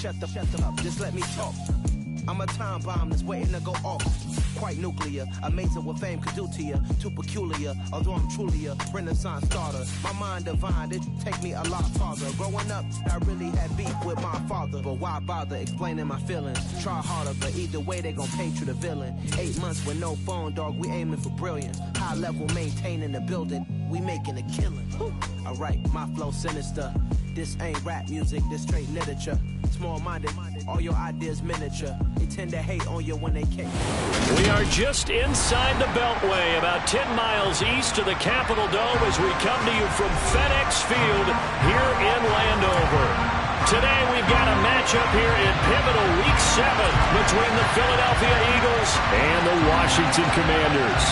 shut the up, just let me talk. I'm a time bomb that's waiting to go off. Quite nuclear, amazing what fame could do to you. Too peculiar, although I'm truly a renaissance starter. My mind divine, it take me a lot farther. Growing up, I really had beef with my father. But why bother explaining my feelings? Try harder, but either way they gon' paint you the villain. 8 months with no phone, dog, we aiming for brilliance. High level maintaining the building, we making a killing. Alright, my flow sinister. This ain't rap music, this straight literature. Small-minded, all your ideas miniature. They tend to hate on you when they can't. We are just inside the Beltway, about 10 miles east of the Capitol Dome as we come to you from FedEx Field here in Landover. Today we've got a matchup here in pivotal Week 7 between the Philadelphia Eagles and the Washington Commanders.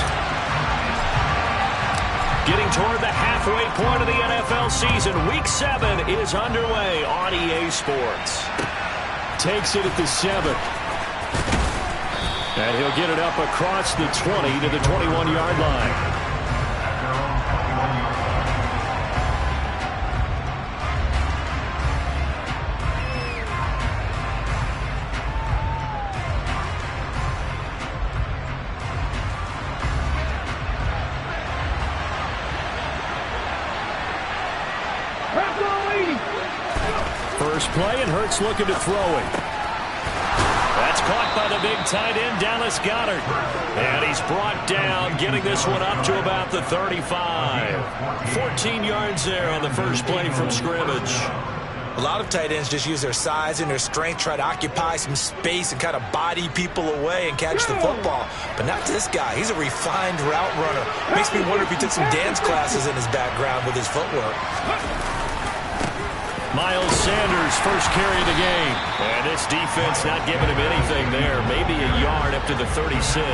Getting toward the halfway point of the NFL season, Week 7 is underway on EA Sports. Takes it at the 7. And he'll get it up across the 20 to the 21-yard line. First play, and Hurts looking to throw it. That's caught by the big tight end, Dallas Goedert. And he's brought down, getting this one up to about the 35. 14 yards there on the first play from scrimmage. A lot of tight ends just use their size and their strength, try to occupy some space and kind of body people away and catch the football. But not this guy. He's a refined route runner. Makes me wonder if he took some dance classes in his background with his footwork. Miles Sanders, first carry of the game. And this defense not giving him anything there. Maybe a yard up to the 36.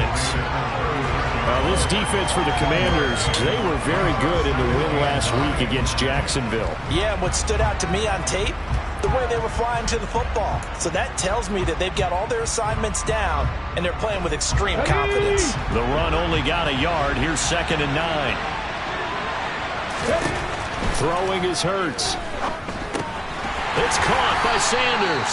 This defense for the Commanders, they were very good in the win last week against Jacksonville. Yeah, and what stood out to me on tape, the way they were flying to the football. So that tells me that they've got all their assignments down, and they're playing with extreme confidence. The run only got a yard. Here's 2nd and 9. Throwing is Hurts. It's caught by Sanders.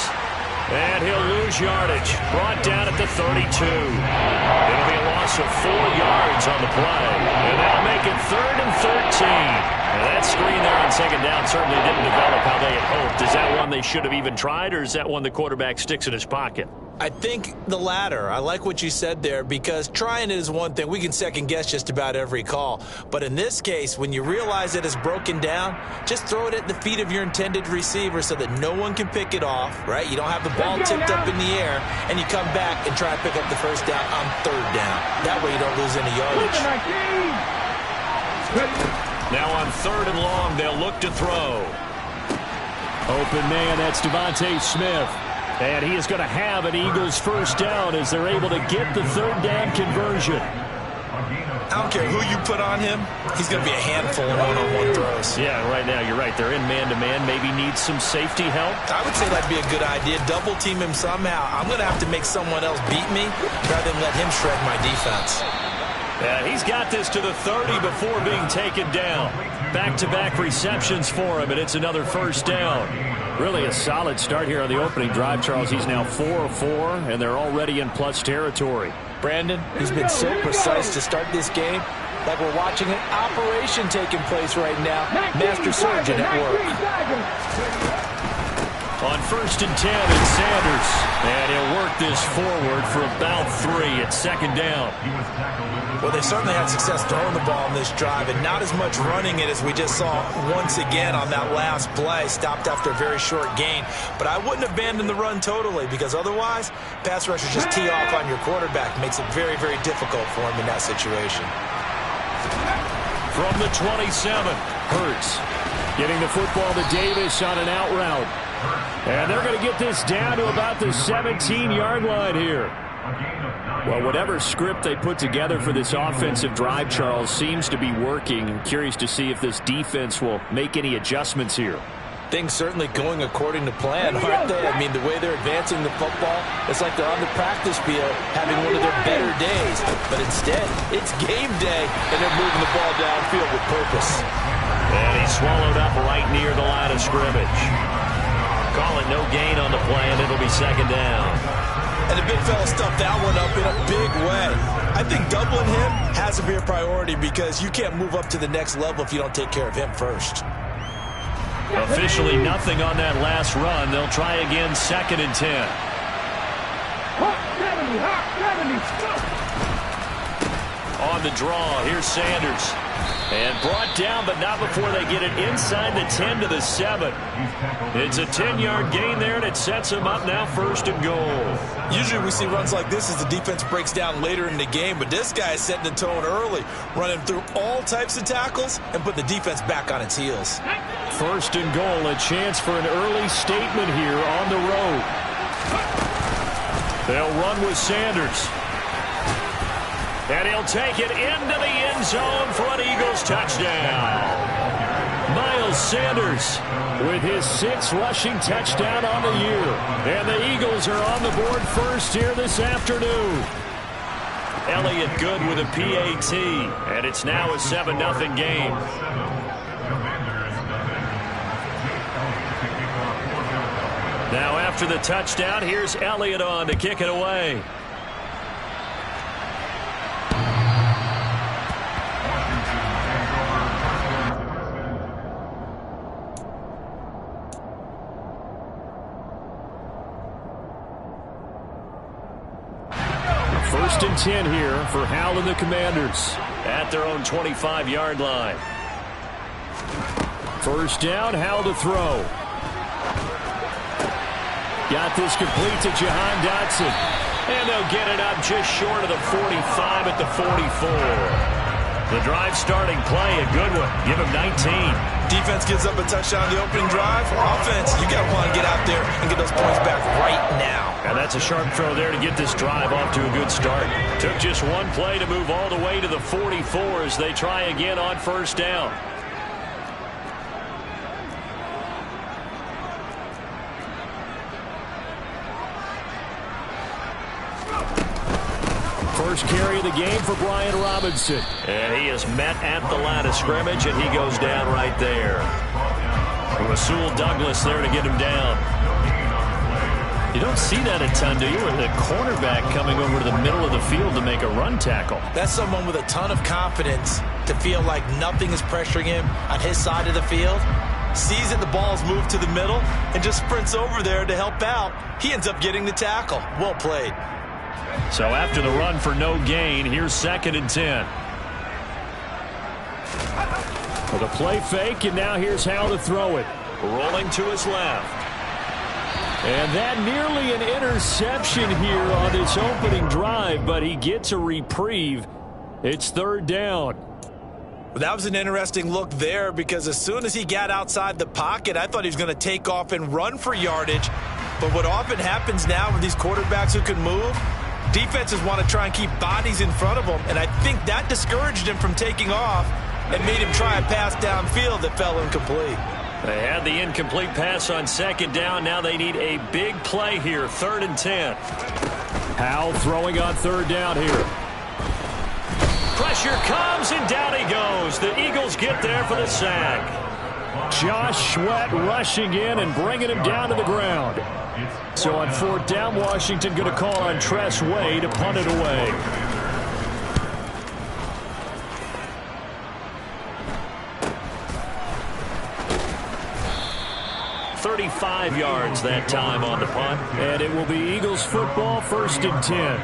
And he'll lose yardage. Brought down at the 32. It'll be a loss of 4 yards on the play. And that'll make it 3rd and 13. And that screen there on 2nd down certainly didn't develop how they had hoped. Is that one they should have even tried, or is that one the quarterback sticks in his pocket? I think the latter. I like what you said there, because trying it is one thing. We can second guess just about every call. But in this case, when you realize it is broken down, just throw it at the feet of your intended receiver so that no one can pick it off, right? You don't have the ball tipped up in the air, and you come back and try to pick up the first down on 3rd down. That way you don't lose any yardage. Now on 3rd and long, they'll look to throw. Open man, that's Devontae Smith. And he is going to have an Eagles first down as they're able to get the 3rd down conversion. I don't care who you put on him. He's going to be a handful of one-on-one throws. Yeah, right now you're right. They're in man-to-man. Maybe needs some safety help. I would say that'd be a good idea. Double team him somehow. I'm going to have to make someone else beat me rather than let him shred my defense. Yeah, he's got this to the 30 before being taken down. Back-to-back receptions for him, and it's another first down. Really a solid start here on the opening drive, Charles. He's now 4 of 4, and they're already in plus territory. Brandon, he's been so precise to start this game, like we're watching an operation taking place right now. Master surgeon at work. On 1st and 10, it's Sanders. And he'll work this forward for about 3 at 2nd down. Well, they certainly had success throwing the ball on this drive, and not as much running it as we just saw once again on that last play. Stopped after a very short gain. But I wouldn't abandon the run totally, because otherwise, pass rushers just tee off on your quarterback. Makes it very, very difficult for him in that situation. From the 27, Hurts getting the football to Davis on an out route. And they're going to get this down to about the 17-yard line here. Well, whatever script they put together for this offensive drive, Charles, seems to be working. I'm curious to see if this defense will make any adjustments here. Things certainly going according to plan, aren't they? I mean, the way they're advancing the football, it's like they're on the practice field having one of their better days. But instead, it's game day, and they're moving the ball downfield with purpose. And he's swallowed up right near the line of scrimmage. Call it no gain on the play, and be second down. And the big fella stuffed that one up in a big way. I think doubling him has to be a priority because you can't move up to the next level if you don't take care of him first. Officially nothing on that last run. They'll try again, 2nd and 10. On the draw, here's Sanders. And brought down, but not before they get it inside the 10 to the 7. It's a 10-yard gain there, and it sets them up now 1st and goal. Usually we see runs like this as the defense breaks down later in the game, but this guy is setting the tone early, running through all types of tackles and put the defense back on its heels. 1st and goal, a chance for an early statement here on the road. They'll run with Sanders. And he'll take it into the end zone for an Eagles touchdown. Miles Sanders with his 6th rushing touchdown on the year. And the Eagles are on the board first here this afternoon. Elliott good with a PAT. And it's now a 7-0 game. Now after the touchdown, here's Elliott on to kick it away. First and 10 here for Howell and the Commanders at their own 25-yard line. First down, Howell to throw. Got this complete to Jahan Dotson. And they'll get it up just short of the 45 at the 44. The drive starting play, a good one. Give him 19. Defense gives up a touchdown on the opening drive. Offense, you got to want to get out there and get those points back right now. And that's a sharp throw there to get this drive off to a good start. Took just one play to move all the way to the 44 as they try again on 1st down. First carry of the game for Brian Robinson. And he is met at the line of scrimmage, and he goes down right there. Rasul Douglas there to get him down. You don't see that a ton, do you? With the cornerback coming over to the middle of the field to make a run tackle. That's someone with a ton of confidence to feel like nothing is pressuring him on his side of the field. Sees that the ball's moved to the middle and just sprints over there to help out. He ends up getting the tackle. Well played. So after the run for no gain, here's 2nd and 10. With a play fake, and now here's how to throw it. Rolling to his left. And that nearly an interception here on this opening drive, but he gets a reprieve. It's 3rd down. Well, that was an interesting look there because as soon as he got outside the pocket, I thought he was going to take off and run for yardage. But what often happens now with these quarterbacks who can move, defenses want to try and keep bodies in front of them, and I think that discouraged him from taking off and made him try a pass downfield that fell incomplete. They had the incomplete pass on 2nd down. Now they need a big play here, 3rd and 10. Howell throwing on 3rd down here. Pressure comes, and down he goes. The Eagles get there for the sack. Josh Sweat rushing in and bringing him down to the ground. So on 4th down, Washington going to call on Tress Way to punt it away. .35 yards that time on the punt. And it will be Eagles football, 1st and 10.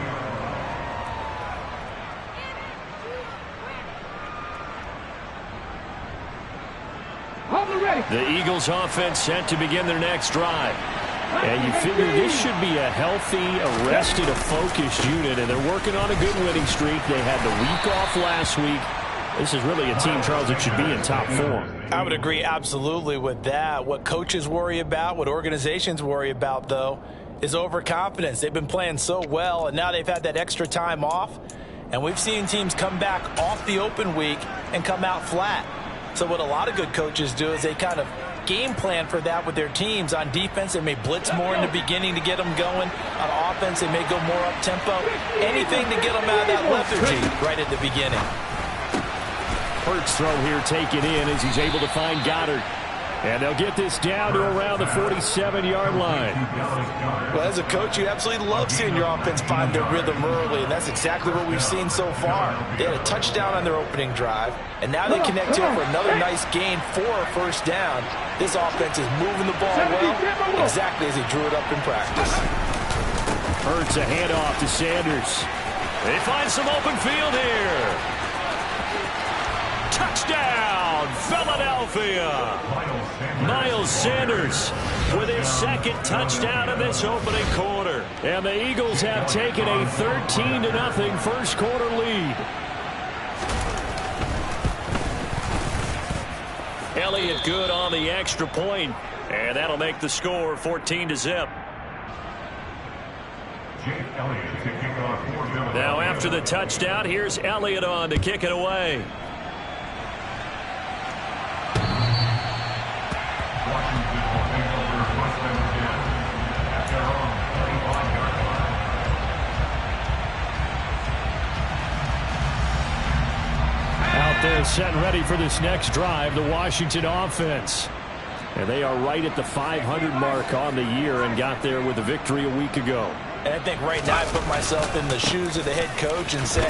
The Eagles offense set to begin their next drive. And you figure this should be a healthy, arrested, a focused unit, and they're working on a good winning streak. They had the week off last week. This is really a team, Charles, that should be in top form. I would agree absolutely with that. What coaches worry about, what organizations worry about, though, is overconfidence. They've been playing so well, and now they've had that extra time off. And we've seen teams come back off the open week and come out flat. So what a lot of good coaches do is they kind of game plan for that with their teams. On defense, they may blitz more in the beginning to get them going. On offense, they may go more up-tempo. Anything to get them out of that lethargy right at the beginning. Hurts throw here taken in as he's able to find Goddard. And they'll get this down to around the 47-yard line. Well, as a coach, you absolutely love seeing your offense find their rhythm early, and that's exactly what we've seen so far. They had a touchdown on their opening drive, and now they connect here for another nice gain for a first down. This offense is moving the ball well, exactly as he drew it up in practice. Hurts a handoff to Sanders. They find some open field here. Touchdown, Philadelphia! Miles Sanders with his second touchdown of this opening quarter. And the Eagles have taken a 13-0 first quarter lead. Elliott good on the extra point, and that'll make the score 14-0. Now after the touchdown, here's Elliott on to kick it away. Out there set and ready for this next drive, the Washington offense. And they are right at the 500 mark on the year and got there with a victory a week ago. And I think right now I put myself in the shoes of the head coach and say,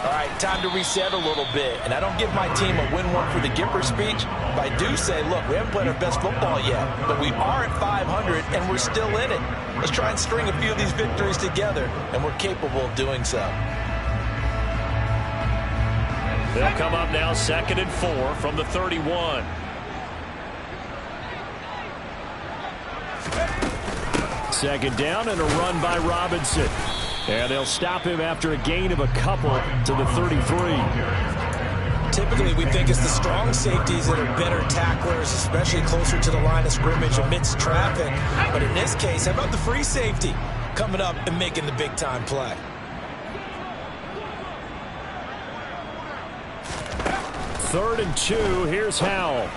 all right, time to reset a little bit. And I don't give my team a win one for the Gipper speech, but I do say, look, we haven't played our best football yet, but we are at 500 and we're still in it. Let's try and string a few of these victories together, and we're capable of doing so. They'll come up now 2nd and 4 from the 31. Second down and a run by Robinson. And they'll stop him after a gain of a couple to the 33. Typically, we think it's the strong safeties that are better tacklers, especially closer to the line of scrimmage amidst traffic. But in this case, how about the free safety coming up and making the big-time play? Third and 2, here's Howell.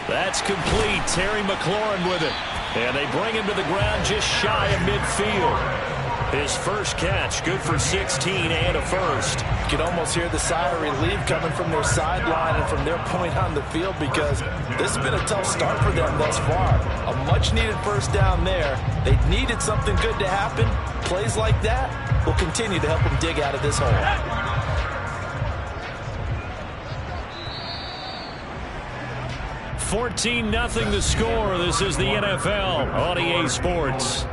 That's complete. Terry McLaurin with it. And they bring him to the ground just shy of midfield. His first catch, good for 16 and a first. You can almost hear the sigh of relief coming from their sideline and from their point on the field, because this has been a tough start for them thus far. A much-needed first down there. They needed something good to happen. Plays like that will continue to help them dig out of this hole. 14-0 the score. This is the NFL on EA Sports.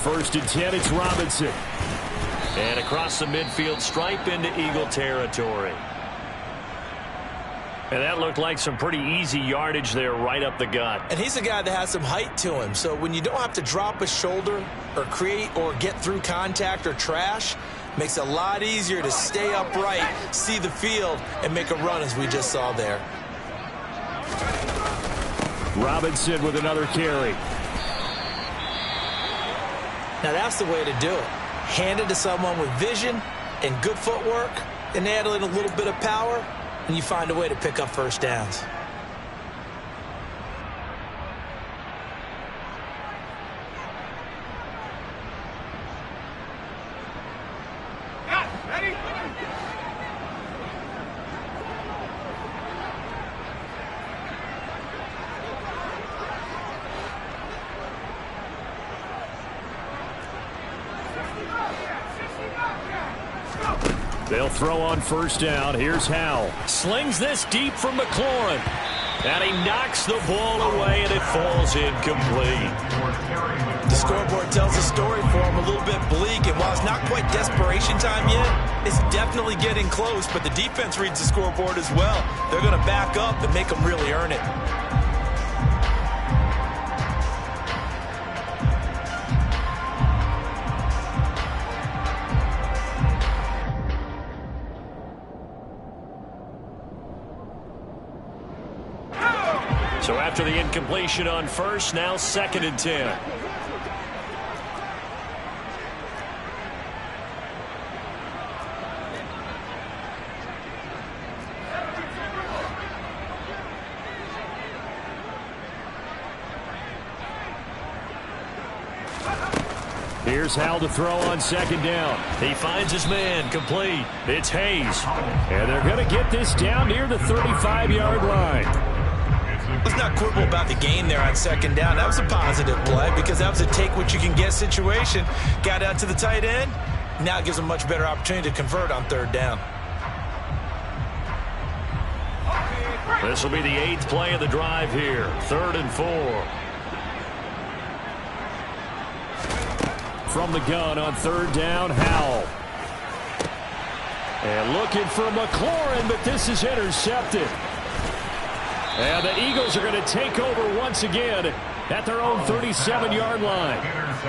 First and 10, it's Robinson. And across the midfield stripe into Eagle territory. And that looked like some pretty easy yardage there right up the gut. And he's a guy that has some height to him. So when you don't have to drop a shoulder or create or get through contact or trash, makes it a lot easier to stay upright, see the field, and make a run as we just saw there. Robinson with another carry. Now that's the way to do it. Hand it to someone with vision and good footwork, and add in a little bit of power, and you find a way to pick up first downs. They'll throw on first down. Here's Howell. Slings this deep from McLaurin. And he knocks the ball away, and it falls incomplete. The scoreboard tells a story for him, a little bit bleak. And while it's not quite desperation time yet, it's definitely getting close. But the defense reads the scoreboard as well. They're going to back up and make them really earn it. So after the incompletion on first, now 2nd and 10. Here's Hal to throw on 2nd down. He finds his man, complete. It's Hayes. And they're going to get this down near the 35-yard line. Let's not quibble about the gain there on 2nd down. That was a positive play because that was a take-what-you-can-get situation. Got out to the tight end. Now it gives them a much better opportunity to convert on 3rd down. This will be the 8th play of the drive here. 3rd and 4. From the gun on 3rd down, Howell. And looking for McLaurin, but this is intercepted. And the Eagles are going to take over once again at their own 37-yard line.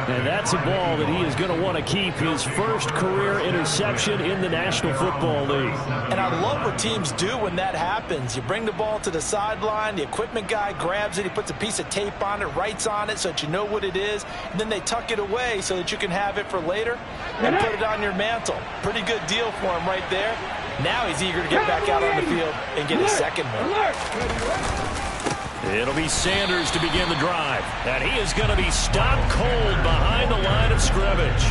And that's a ball that he is going to want to keep, his first career interception in the National Football League. And I love what teams do when that happens. You bring the ball to the sideline, the equipment guy grabs it, he puts a piece of tape on it, writes on it so that you know what it is, and then they tuck it away so that you can have it for later and put it on your mantle. Pretty good deal for him right there. Now he's eager to get back out on the field and get his second one. It'll be Sanders to begin the drive. And he is going to be stopped cold behind the line of scrimmage.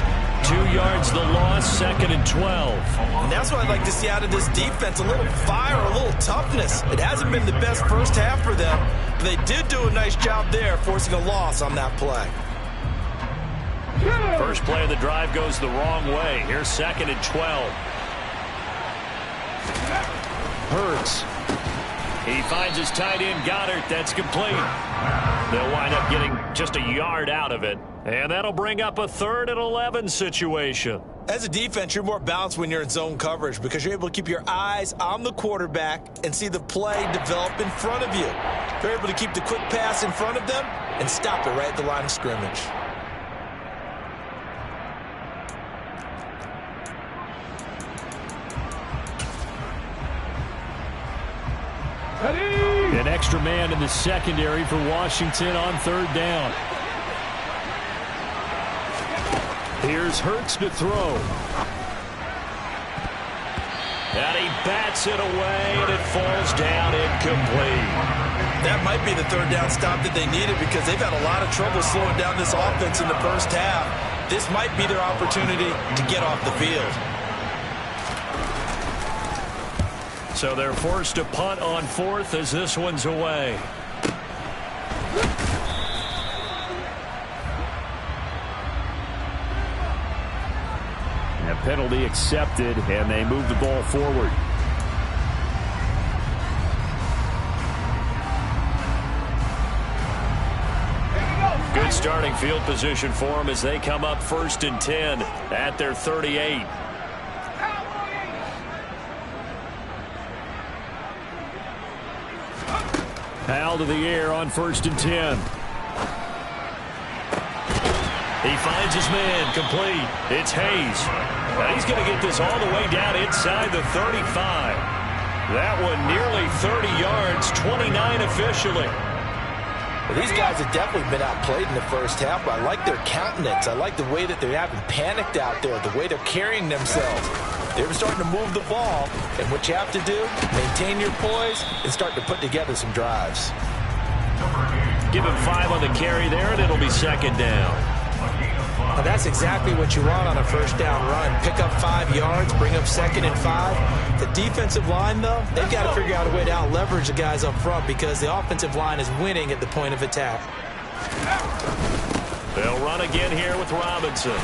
2 yards the loss, 2nd and 12. And that's what I'd like to see out of this defense. A little fire, a little toughness. It hasn't been the best first half for them, but they did do a nice job there, forcing a loss on that play. First play of the drive goes the wrong way. Here's 2nd and 12. Hurts. He finds his tight end, Goddard. That's complete. They'll wind up getting just a yard out of it. And that'll bring up a 3rd and 11 situation. As a defense, you're more balanced when you're in zone coverage because you're able to keep your eyes on the quarterback and see the play develop in front of you. You're able to keep the quick pass in front of them and stop it right at the line of scrimmage. An extra man in the secondary for Washington on 3rd down. Here's Hurts to throw. And he bats it away, and it falls down incomplete. That might be the 3rd down stop that they needed because they've had a lot of trouble slowing down this offense in the first half. This might be their opportunity to get off the field. So they're forced to punt on 4th as this one's away. A penalty accepted, and they move the ball forward. Good starting field position for them as they come up 1st and 10 at their 38. Hal to the air on 1st and 10. He finds his man, complete. It's Hayes. Now he's going to get this all the way down inside the 35. That one nearly 30 yards, 29 officially. Well, these guys have definitely been outplayed in the first half, but I like their countenance. I like the way that they haven't panicked out there, the way they're carrying themselves. They're starting to move the ball, and what you have to do, maintain your poise and start to put together some drives. Give him 5 on the carry there, and it'll be 2nd down. Now that's exactly what you want on a first down run. Pick up 5 yards, bring up 2nd and 5. The defensive line, though, they've got to figure out a way to out-leverage the guys up front because the offensive line is winning at the point of attack. They'll run again here with Robinson.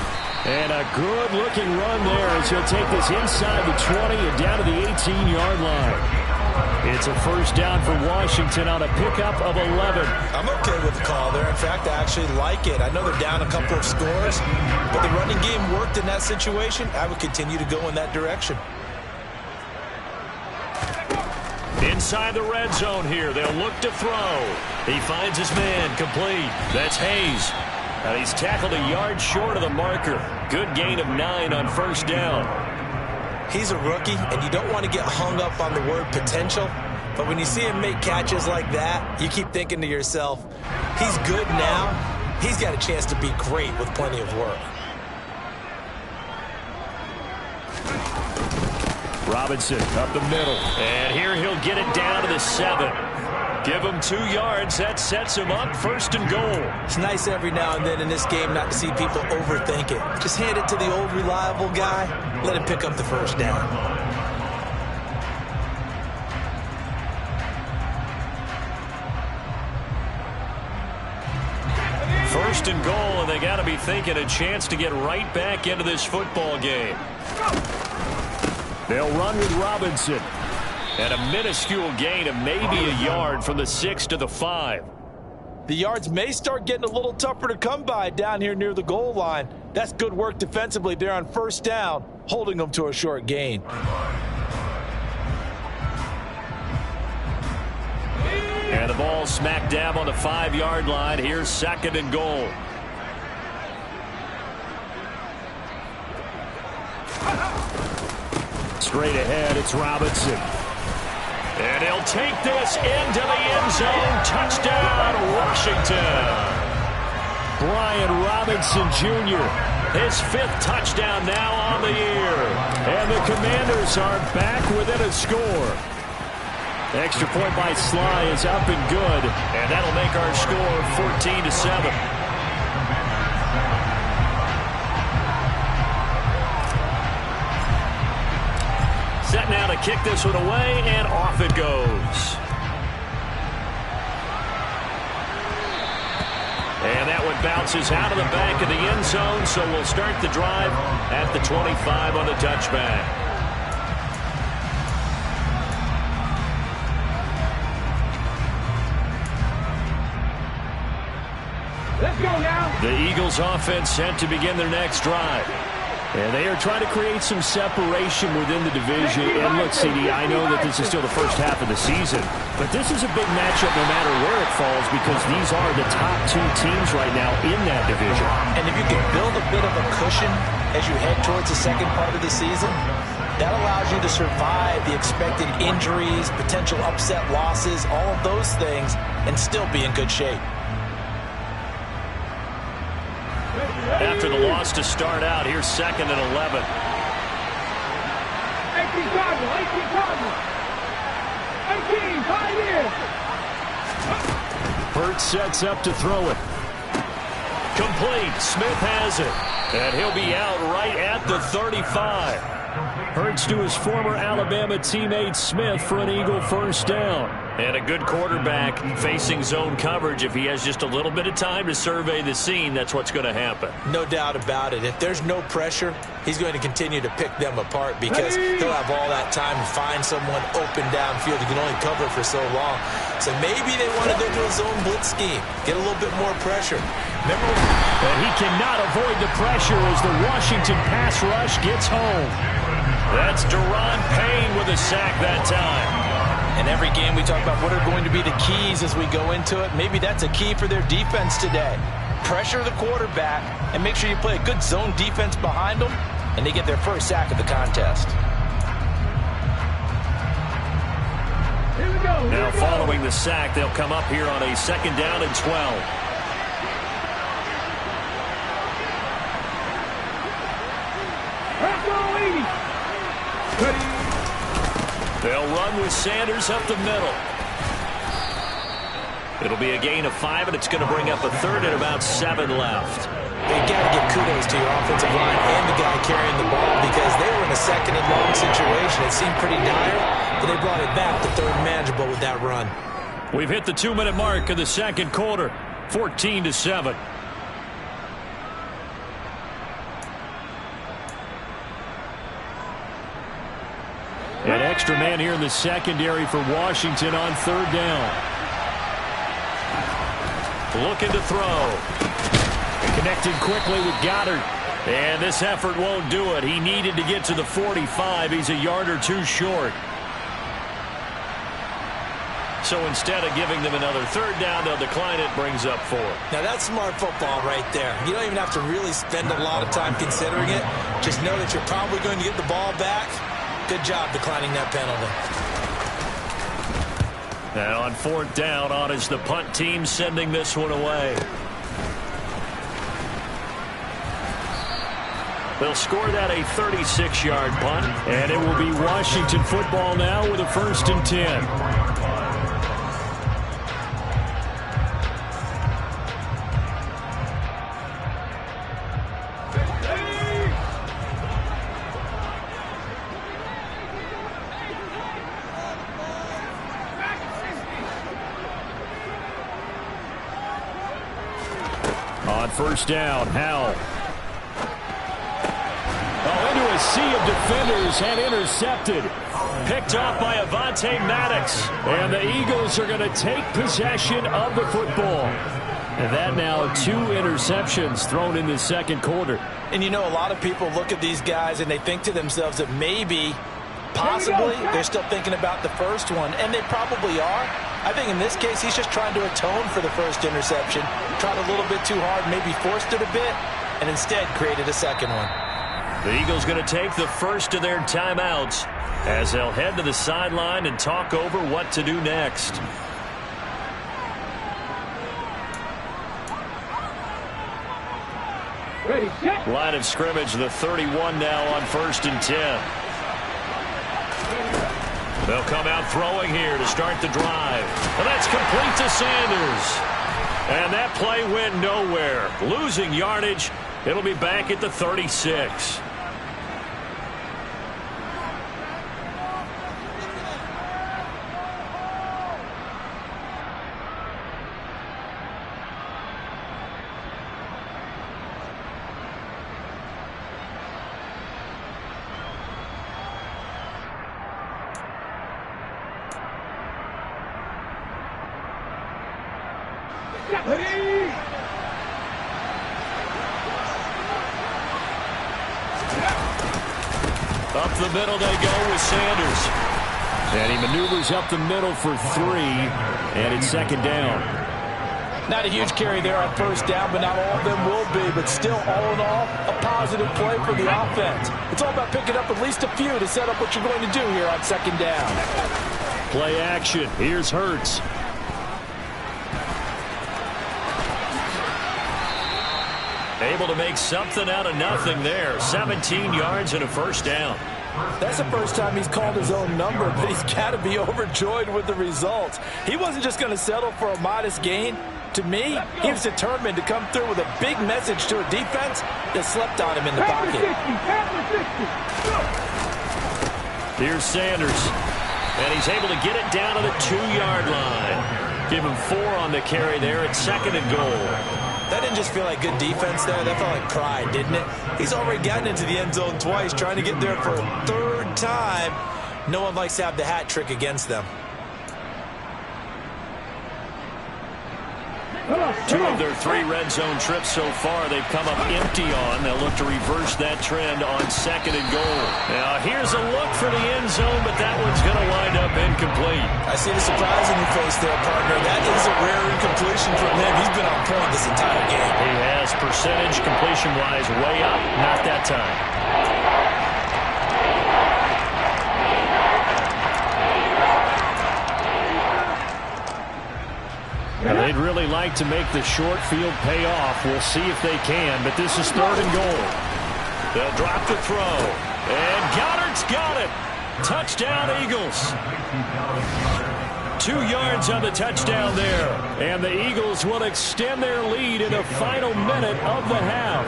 And a good-looking run there as he'll take this inside the 20 and down to the 18-yard line. It's a 1st down for Washington on a pickup of 11. I'm okay with the call there. In fact, I actually like it. I know they're down a couple of scores, but the running game worked in that situation. I would continue to go in that direction. Inside the red zone here, they'll look to throw. He finds his man, complete. That's Hayes. And he's tackled a yard short of the marker. Good gain of 9 on 1st down. He's a rookie, and you don't want to get hung up on the word potential. But when you see him make catches like that, you keep thinking to yourself, he's good now. He's got a chance to be great with plenty of work. Robinson up the middle. And here he'll get it down to the 7. Give him 2 yards. That sets him up 1st and goal. It's nice every now and then in this game not to see people overthink it. Just hand it to the old reliable guy. Let him pick up the 1st down. 1st and goal, and they got to be thinking a chance to get right back into this football game. They'll run with Robinson. And a minuscule gain of maybe a yard from the 6 to the 5. The yards may start getting a little tougher to come by down here near the goal line. That's good work defensively there on 1st down, holding them to a short gain. And the ball smack dab on the 5-yard line. Here's 2nd and goal. Straight ahead, it's Robinson. And he'll take this into the end zone. Touchdown, Washington. Brian Robinson Jr., his 5th touchdown now on the year. And the Commanders are back within a score. Extra point by Sly is up and good. And that'll make our score 14-7. Set now to kick this one away, and off it goes. And that one bounces out of the back of the end zone, so we'll start the drive at the 25 on the touchback. Let's go now. The Eagles offense set to begin their next drive. And they are trying to create some separation within the division. And look, CD, I know that this is still the first half of the season, but this is a big matchup no matter where it falls because these are the top 2 teams right now in that division. And if you can build a bit of a cushion as you head towards the second part of the season, that allows you to survive the expected injuries, potential upset losses, all of those things, and still be in good shape. After the loss to start out, here's 2nd and 11. 18 Cardinals. 5 years. Hurts sets up to throw it. Complete. Smith has it. And he'll be out right at the 35. Hurts to his former Alabama teammate Smith for an Eagle 1st down. And a good quarterback facing zone coverage. If he has just a little bit of time to survey the scene, that's what's going to happen. No doubt about it. If there's no pressure, he's going to continue to pick them apart because he'll have all that time to find someone open downfield. He can only cover for so long. So maybe they want to go to a zone blitz scheme, get a little bit more pressure. Remember? And he cannot avoid the pressure as the Washington pass rush gets home. That's Deron Payne with a sack that time. In every game we talk about what are going to be the keys as we go into it. Maybe that's a key for their defense today. Pressure the quarterback and make sure you play a good zone defense behind them, and they get their first sack of the contest. Here we go. Now following the sack, they'll come up here on a 2nd down and 12. Let's go, 80. They'll run with Sanders up the middle. It'll be a gain of 5, and it's going to bring up a 3rd and about 7 left. You got to give kudos to your offensive line and the guy carrying the ball because they were in a 2nd and long situation. It seemed pretty dire, but they brought it back to 3rd manageable with that run. We've hit the 2-minute mark of the 2nd quarter, 14-7. An extra man here in the secondary for Washington on 3rd down. Looking to throw. Connected quickly with Goddard. And this effort won't do it. He needed to get to the 45. He's a yard or 2 short. So instead of giving them another 3rd down, they'll decline it, brings up 4. Now that's smart football right there. You don't even have to really spend a lot of time considering it. Just know that you're probably going to get the ball back. Good job declining that penalty. And on 4th down, on is the punt team sending this one away. They'll score that a 36-yard punt, and it will be Washington football now with a 1st and 10. On 1st down, Howell. Into a sea of defenders and intercepted. Picked off by Avonte Maddox. And the Eagles are going to take possession of the football. And that now 2 interceptions thrown in the 2nd quarter. And you know, a lot of people look at these guys and they think to themselves that maybe, possibly, they're still thinking about the first one. And they probably are. I think in this case, he's just trying to atone for the first interception. Tried a little bit too hard, maybe forced it a bit, and instead created a 2nd one. The Eagles going to take the first of their timeouts as they'll head to the sideline and talk over what to do next. Ready, set. Line of scrimmage, the 31 now on 1st and 10. They'll come out throwing here to start the drive. And that's complete to Sanders. And that play went nowhere. Losing yardage. It'll be back at the 36. Up the middle they go with Sanders. And he maneuvers up the middle for 3. And it's 2nd down. Not a huge carry there on 1st down, but not all of them will be. But still, all in all, a positive play for the offense. It's all about picking up at least a few to set up what you're going to do here on 2nd down. Play action. Here's Hurts. Able to make something out of nothing there. 17 yards and a 1st down. That's the first time he's called his own number, but he's got to be overjoyed with the results. He wasn't just going to settle for a modest gain. To me, he was determined to come through with a big message to a defense that slept on him in the pocket. Here's Sanders. And he's able to get it down to the 2-yard line. Give him 4 on the carry there at 2nd and goal. That didn't just feel like good defense there. That felt like pride, didn't it? He's already gotten into the end zone twice, trying to get there for a 3rd time. No one likes to have the hat trick against them. 2 of their 3 red zone trips so far they've come up empty on. They'll look to reverse that trend on 2nd and goal. Now here's a look for the end zone, but that one's going to wind up incomplete. I see the surprise in your face there, partner. That is a rare incompletion from him. He's been on point this entire game. He has percentage completion-wise way up. Not that time. They'd really like to make the short field pay off. We'll see if they can, but this is 3rd and goal. They'll drop the throw. And Goddard's got it. Touchdown, Eagles. 2 yards on the touchdown there. And the Eagles will extend their lead in the final minute of the half.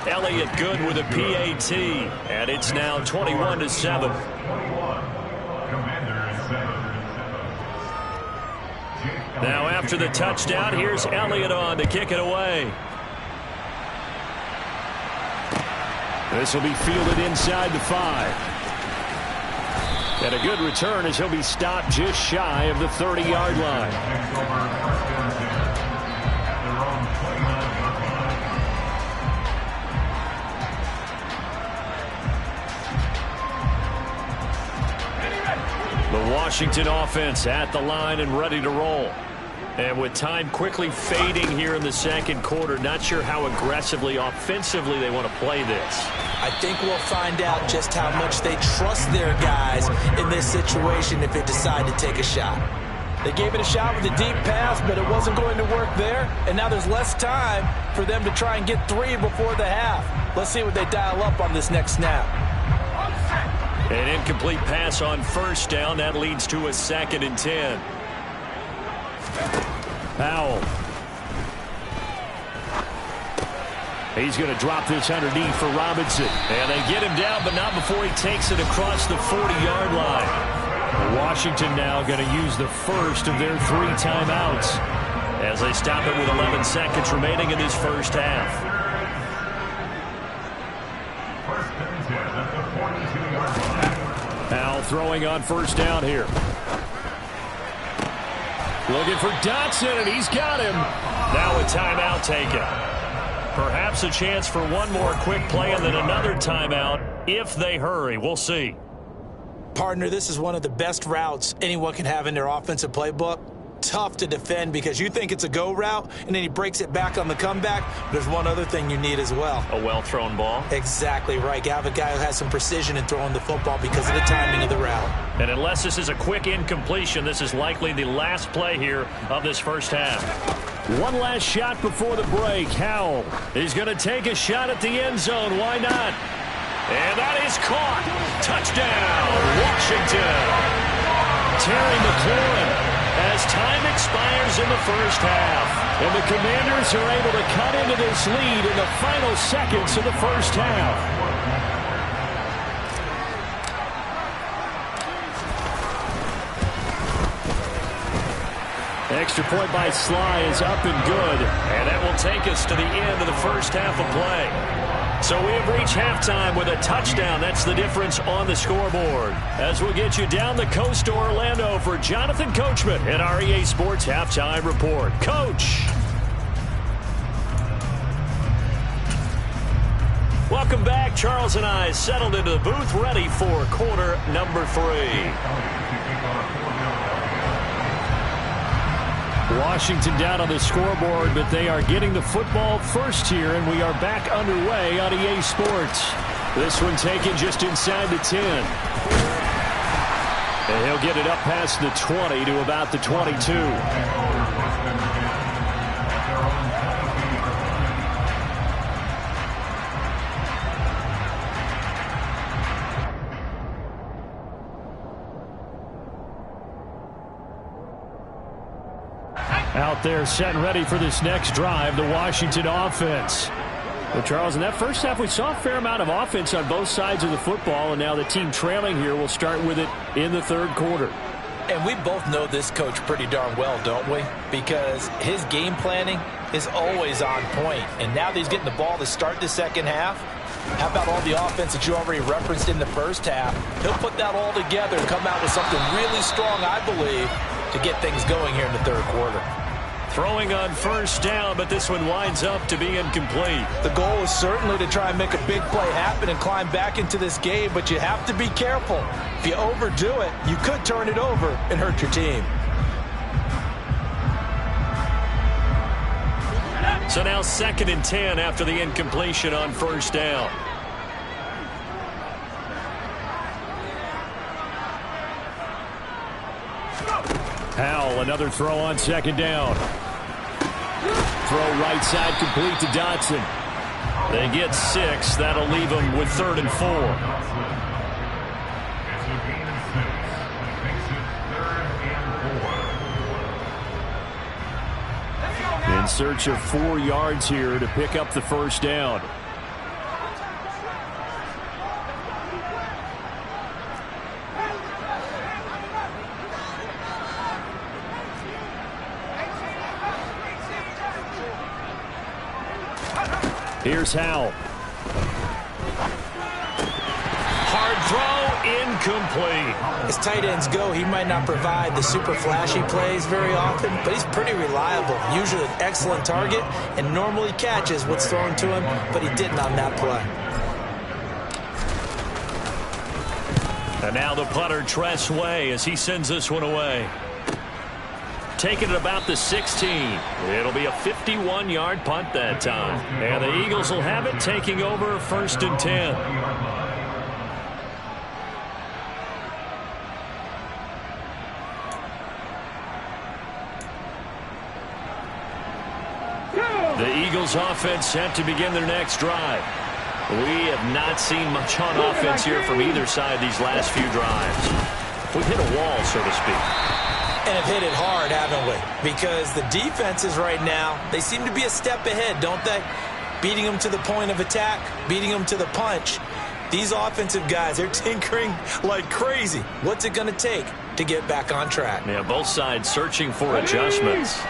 Elliott good with a PAT, and it's now 21-7. Now after the touchdown, here's Elliott on to kick it away. This will be fielded inside the 5. And a good return as he'll be stopped just shy of the 30-yard line. The Washington offense at the line and ready to roll. And with time quickly fading here in the second quarter, not sure how aggressively, offensively they want to play this. I think we'll find out just how much they trust their guys in this situation if they decide to take a shot. They gave it a shot with a deep pass, but it wasn't going to work there. And now there's less time for them to try and get 3 before the half. Let's see what they dial up on this next snap. An incomplete pass on first down. That leads to a 2nd and 10. Powell. He's going to drop this underneath for Robinson. And they get him down, but not before he takes it across the 40-yard line. Washington now going to use the first of their 3 timeouts as they stop it with 11 seconds remaining in this first half. Powell throwing on first down here. Looking for Dotson, and he's got him. Now a timeout taken. Perhaps a chance for one more quick play and then another timeout if they hurry. We'll see. Partner, this is one of the best routes anyone can have in their offensive playbook. Tough to defend because you think it's a go route, and then he breaks it back on the comeback. There's one other thing you need as well. A well-thrown ball. Exactly right. You have a guy who has some precision in throwing the football because of the timing of the route. And unless this is a quick incompletion, this is likely the last play here of this first half. One last shot before the break. Howell is going to take a shot at the end zone. Why not? And that is caught. Touchdown, Washington. Terry McLaurin. As time expires in the first half. And the Commanders are able to cut into this lead in the final seconds of the first half. Extra point by Sly is up and good. And that will take us to the end of the first half of play. So we have reached halftime with a touchdown. That's the difference on the scoreboard. As we'll get you down the coast to Orlando for Jonathan Coachman at our EA Sports Halftime Report. Coach. Welcome back. Charles and I settled into the booth ready for quarter number 3. Washington down on the scoreboard, but they are getting the football first here, and we are back underway on EA Sports. This one taken just inside the 10. And he'll get it up past the 20 to about the 22. Out there set and ready for this next drive, the Washington offense. Well, Charles, in that first half, we saw a fair amount of offense on both sides of the football, and now the team trailing here will start with it in the third quarter. And we both know this coach pretty darn well, don't we? Because his game planning is always on point. And now that he's getting the ball to start the second half, how about all the offense that you already referenced in the first half? He'll put that all together and come out with something really strong, I believe, to get things going here in the third quarter. Throwing on first down, but this one winds up to be incomplete. The goal is certainly to try and make a big play happen and climb back into this game, but you have to be careful. If you overdo it, you could turn it over and hurt your team. So now 2nd and 10 after the incompletion on first down. Powell, another throw on second down. Throw right side complete to Dotson. They get 6. That'll leave them with 3rd and 4. In search of 4 yards here to pick up the first down. Here's Howell. Hard throw, incomplete. As tight ends go, he might not provide the super flashy plays very often, but he's pretty reliable. Usually an excellent target and normally catches what's thrown to him, but he didn't on that play. And now the punter, Tress Way, as he sends this one away. taking it about the 16. It'll be a 51-yard punt that time. And the Eagles will have it, taking over 1st and 10. The Eagles offense set to begin their next drive. We have not seen much on offense here from either side these last few drives. We've hit a wall, so to speak. And have hit it hard, haven't we? Because the defenses right now, they seem to be a step ahead, don't they? Beating them to the point of attack, beating them to the punch. These offensive guys, they're tinkering like crazy. What's it going to take to get back on track? Yeah, both sides searching for adjustments.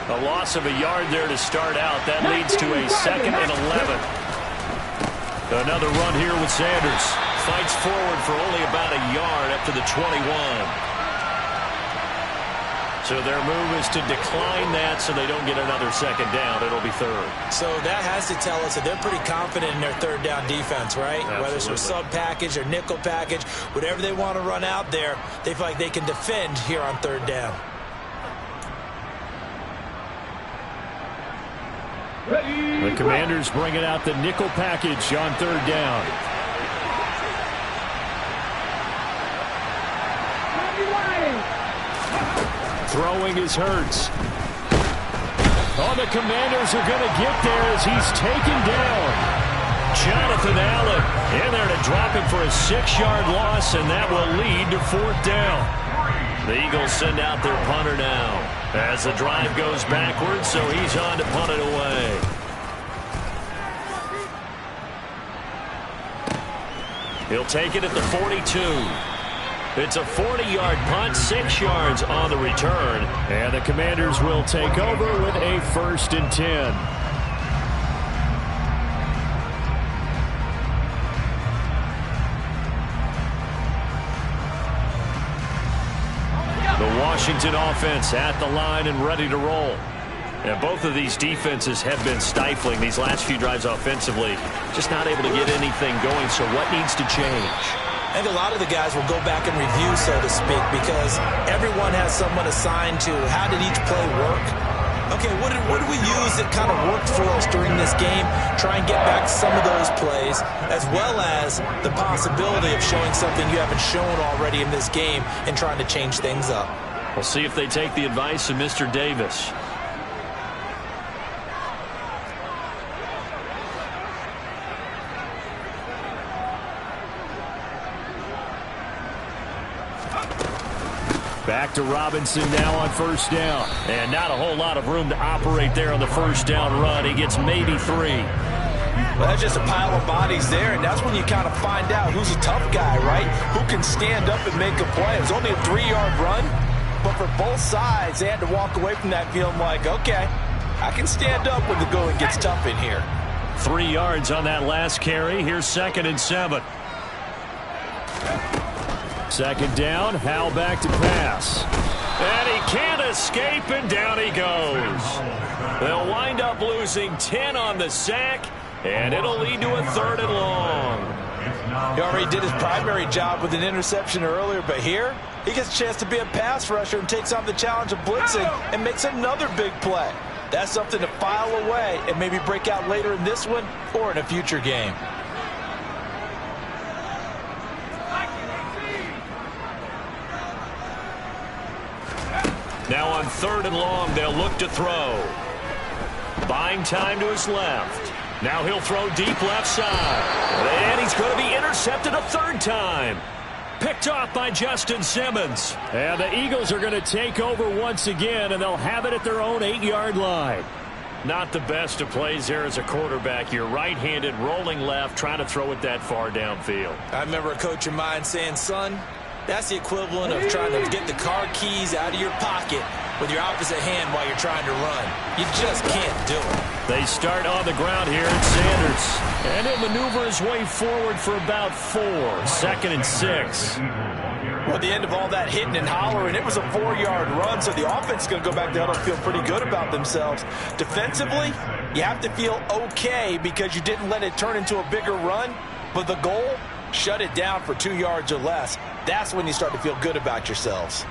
A loss of a yard there to start out. That leads to a 2nd and 11. Another run here with Sanders. Fights forward for only about a yard up to the 21. So their move is to decline that so they don't get another 2nd down. It'll be 3rd. So that has to tell us that they're pretty confident in their 3rd down defense, right? Absolutely. Whether it's a sub package or nickel package, whatever they want to run out there, they feel like they can defend here on 3rd down. The Commanders bringing out the nickel package on 3rd down. Throwing is Hurts. Oh, the Commanders are going to get there as he's taken down. Jonathan Allen in there to drop him for a 6-yard loss, and that will lead to 4th down. The Eagles send out their punter now as the drive goes backwards, so he's on to punt it away. He'll take it at the 42. It's a 40-yard punt, 6 yards on the return, and the Commanders will take over with a 1st and 10. The Washington offense at the line and ready to roll. And both of these defenses have been stifling these last few drives offensively. Just not able to get anything going, so what needs to change? I think a lot of the guys will go back and review, so to speak, because everyone has someone assigned to how did each play work. Okay, what did we use that kind of worked for us during this game? Try and get back some of those plays, as well as the possibility of showing something you haven't shown already in this game and trying to change things up. We'll see if they take the advice of Mr. Davis. Back to Robinson now on 1st down. And not a whole lot of room to operate there on the 1st down run. He gets maybe 3. Well, that's just a pile of bodies there, and that's when you kind of find out who's a tough guy, right? Who can stand up and make a play. It was only a 3-yard run, but for both sides, they had to walk away from that feeling like, okay, I can stand up when the going gets tough in here. 3 yards on that last carry. Here's 2nd and 7. 2nd down, Howell back to pass. And he can't escape, and down he goes. They'll wind up losing 10 on the sack, and it'll lead to a 3rd and long. He already did his primary job with an interception earlier, but here he gets a chance to be a pass rusher and takes on the challenge of blitzing and makes another big play. That's something to file away and maybe break out later in this one or in a future game. Now on 3rd and long, they'll look to throw. Buying time to his left. Now he'll throw deep left side. And he's going to be intercepted a 3rd time. Picked off by Justin Simmons. And the Eagles are going to take over once again, and they'll have it at their own 8-yard line. Not the best of plays there as a quarterback. You're right-handed, rolling left, trying to throw it that far downfield. I remember a coach of mine saying, son, that's the equivalent of trying to get the car keys out of your pocket with your opposite hand while you're trying to run. You just can't do it. They start on the ground here at Sanders. And he'll maneuver his way forward for about 4. 2nd and 6. Well, at the end of all that hitting and hollering, it was a 4-yard run, so the offense is going to go back down and feel pretty good about themselves. Defensively, you have to feel okay because you didn't let it turn into a bigger run, but the goal, shut it down for 2 yards or less. That's when you start to feel good about yourselves.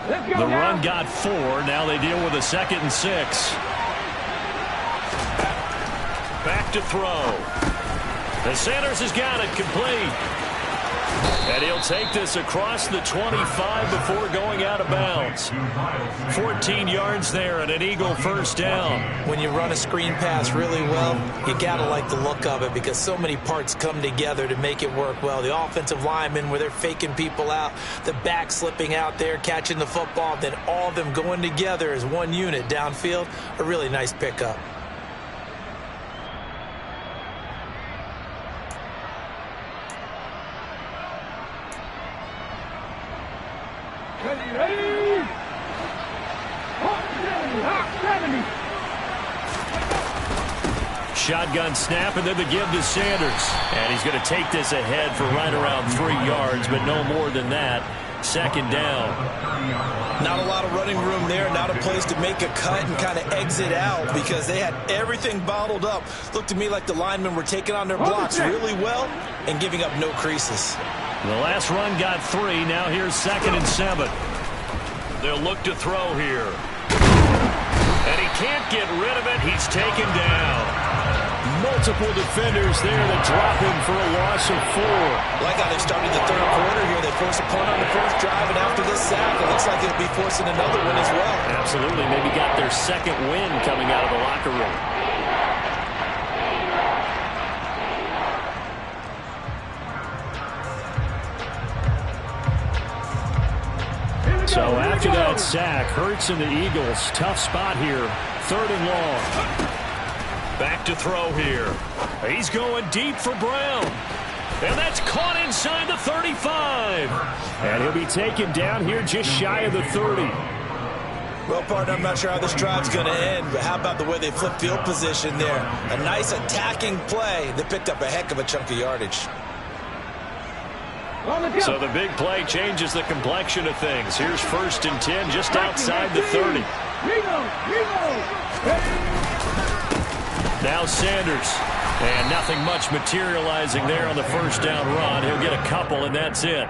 Let's go The now. run got 4. Now they deal with a 2nd and 6. Back to throw. And Sanders has got it complete. And he'll take this across the 25 before going out of bounds. 14 yards there and an Eagle first down. When you run a screen pass really well, you got to like the look of it because so many parts come together to make it work well. The offensive linemen where they're faking people out, the back slipping out there, catching the football, then all of them going together as one unit downfield. A really nice pickup. Ready? Hot 70. Shotgun snap and then the give to Sanders. And he's going to take this ahead for right around 3 yards, but no more than that. 2nd down. Not a lot of running room there. Not a place to make a cut and kind of exit out because they had everything bottled up. Looked to me like the linemen were taking on their blocks really well and giving up no creases. The last run got 3. Now here's 2nd and 7. They'll look to throw here. And he can't get rid of it. He's taken down. Multiple defenders there that drop him for a loss of 4. Like how they started the 3rd quarter here. They forced a punt on the first drive, and after this sack, it looks like they'll be forcing another one as well. Absolutely. Maybe got their 2nd win coming out of the locker room. So after that sack, Hurts and the Eagles, tough spot here. 3rd and long. Back to throw here. He's going deep for Brown. And that's caught inside the 35. And he'll be taken down here just shy of the 30. Well, partner, I'm not sure how this drive's going to end, but how about the way they flip field position there? A nice attacking play. They picked up a heck of a chunk of yardage. So the big play changes the complexion of things. Here's 1st and 10 just outside the 30. Now Sanders. And nothing much materializing there on the first down run. He'll get a couple, and that's it.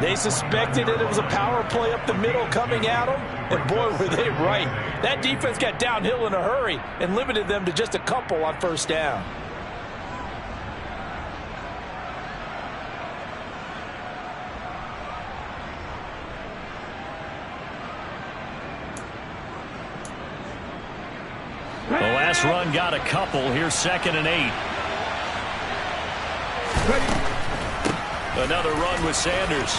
They suspected it was a power play up the middle coming at them, and boy, were they right. That defense got downhill in a hurry and limited them to just a couple on first down. The last run got a couple. Here's 2nd and 8. Another run with Sanders.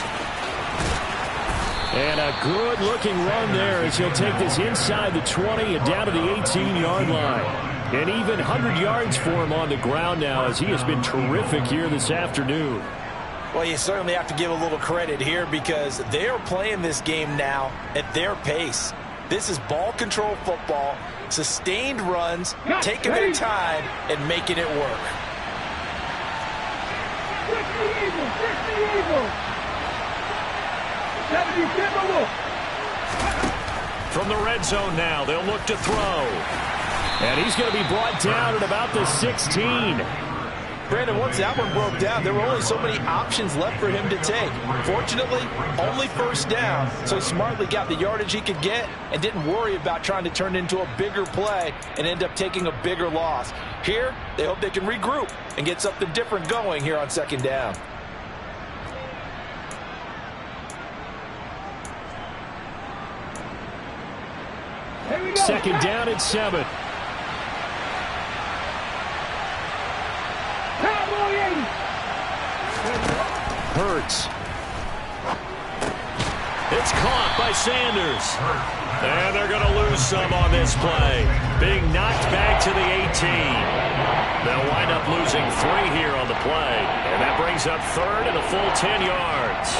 And a good-looking run there as he'll take this inside the 20 and down to the 18-yard line. And even 100 yards for him on the ground now as he has been terrific here this afternoon. Well, you certainly have to give a little credit here because they are playing this game now at their pace. This is ball control football, sustained runs, taking their time, and making it work. From the red zone now, they'll look to throw. And he's going to be brought down at about the 16. Brandon, once that one broke down, there were only so many options left for him to take. Fortunately, only first down, so he smartly got the yardage he could get and didn't worry about trying to turn it into a bigger play and end up taking a bigger loss. Here, they hope they can regroup and get something different going here on 2nd down. Second down at 7. Hurts. It's caught by Sanders. And they're going to lose some on this play. Being knocked back to the 18. They'll wind up losing 3 here on the play. And that brings up 3rd and a full 10 yards.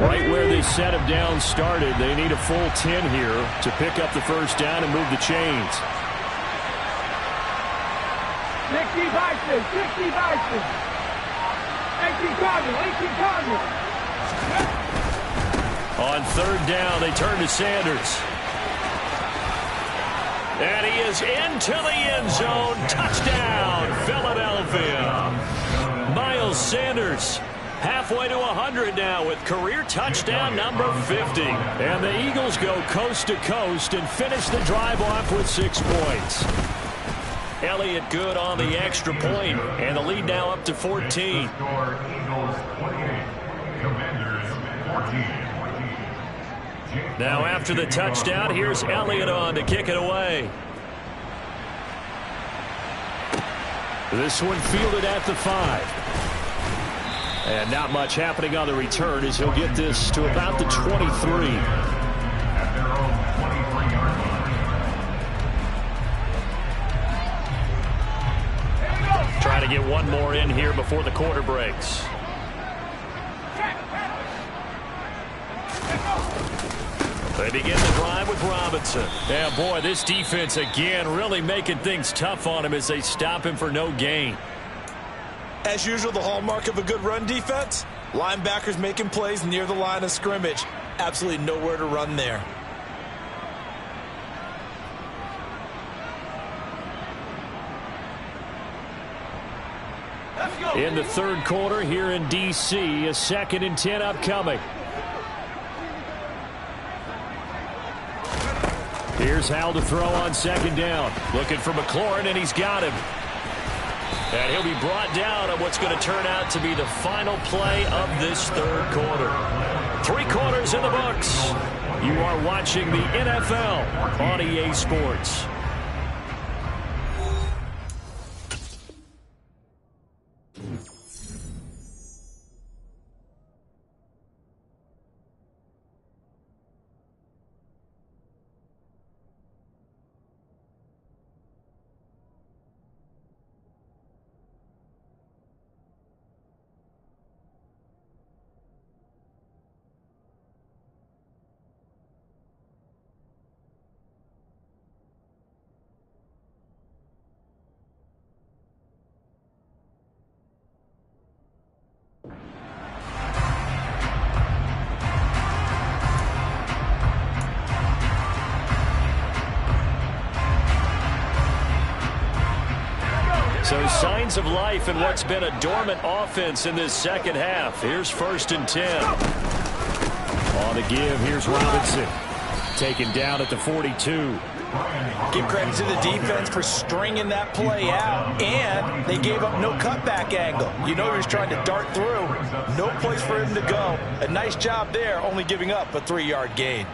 Right where this set of downs started, they need a full 10 here to pick up the first down and move the chains. 60 Bison, 60 Bison. On third down, they turn to Sanders. And he is into the end zone. Touchdown, Philadelphia. Miles Sanders halfway to 100 now with career touchdown number 50. And the Eagles go coast to coast and finish the drive off with 6 points. Elliott good on the extra point, and the lead now up to 14. Now after the touchdown, here's Elliott on to kick it away. This one fielded at the 5. And not much happening on the return as he'll get this to about the 23. Trying to get one more in here before the quarter breaks. They begin the drive with Robinson. Yeah, boy, this defense again really making things tough on him as they stop him for no gain. As usual, the hallmark of a good run defense, linebackers making plays near the line of scrimmage. Absolutely nowhere to run there. In the third quarter here in D.C., a 2nd and 10 upcoming. Here's Howell to throw on 2nd down. Looking for McLaurin, and he's got him. And he'll be brought down on what's going to turn out to be the final play of this third quarter. 3 quarters in the books. You are watching the NFL on EA Sports. So signs of life in what's been a dormant offense in this second half. Here's 1st and 10. On the give, here's Robinson. Taken down at the 42. Give credit to the defense for stringing that play out, and they gave up no cutback angle. You know he was trying to dart through. No place for him to go. A nice job there, only giving up a 3-yard gain.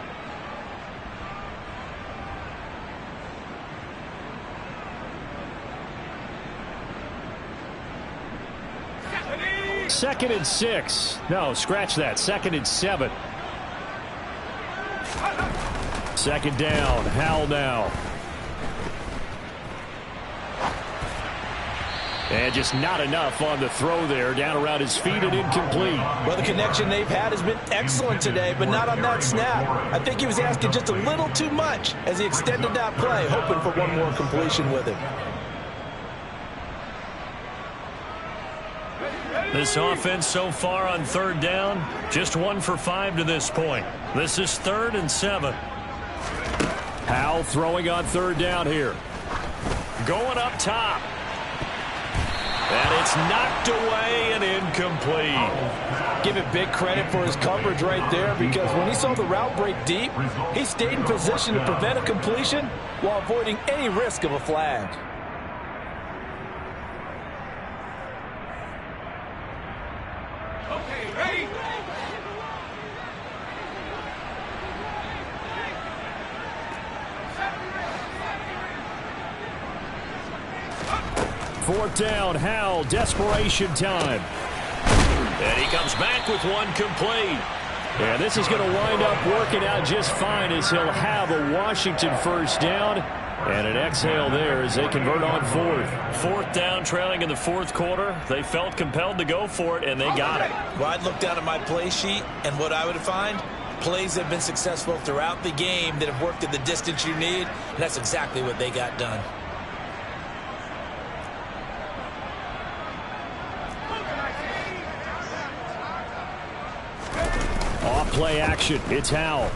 Second and 6. No, scratch that. 2nd and 7. 2nd down. Howell now. And just not enough on the throw there. Down around his feet and incomplete. Well, the connection they've had has been excellent today, but not on that snap. I think he was asking just a little too much as he extended that play, hoping for one more completion with him. This offense so far on 3rd down, just 1 for 5 to this point. This is 3rd and 7. Howell throwing on 3rd down here. Going up top. And it's knocked away and incomplete. Give it big credit for his coverage right there, because when he saw the route break deep, he stayed in position to prevent a completion while avoiding any risk of a flag. Okay, ready? Fourth down, Howell, desperation time. And he comes back with one complete. And this is going to wind up working out just fine as he'll have a Washington first down. And an exhale there as they convert on 4th. 4th down, trailing in the 4th quarter. They felt compelled to go for it, and they got it. Well, I'd look down at my play sheet, and what I would find, plays have been successful throughout the game that have worked at the distance you need, and that's exactly what they got done. play action. It's Howell.